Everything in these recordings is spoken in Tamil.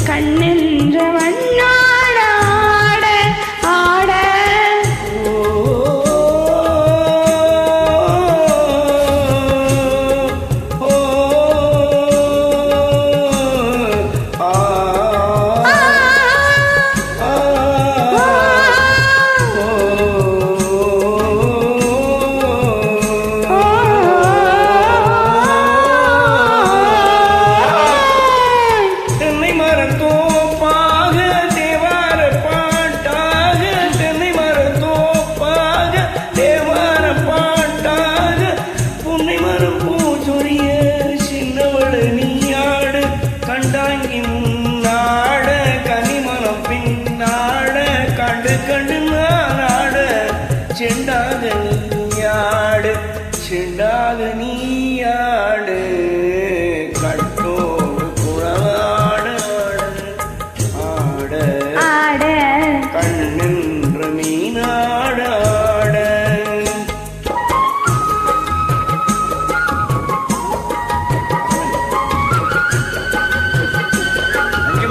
கண்ணென்ற வண்ணாட ஆட செண்டாக நீயாடு செண்டாக நீயாடு கட்டோடு குழலாடு ஆட ஆட கண்ணென்ற மீனாட ஆட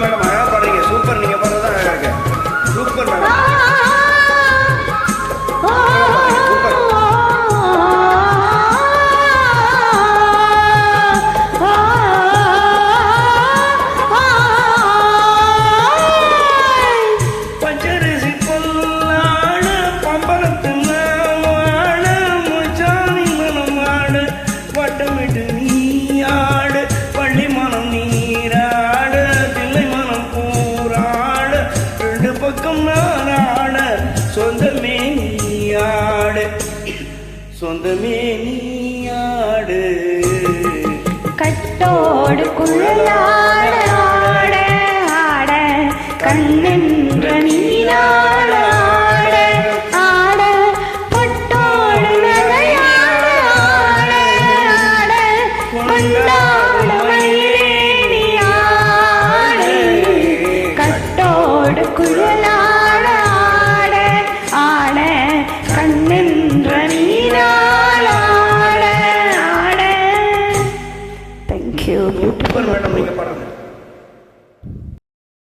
மேடம் அழகா பாடுறீங்க சூப்பர் நீங்க பாடுறதா அழகா இருக்கு சூப்பர் மேடம் நீயாடு பள்ளி மனம் நீராட தில்லை மனம் கூறாட ரெண்டு பக்கம் நாராட சொந்தமே நீயாடு சொந்தமே நீயாடு கட்டோடு குழலாட ஆட ஆட கண்ணென்ற நீராட ஆட பட்டோடு நகையாட ஆட கொண்டாட மயிலேனியாடு கட்டோடு குழலாட ஆட ஆட கண்ணென்ற நீராட ஆட. Thank you. சூப்பர் மேடம் நீங்க பாருங்க.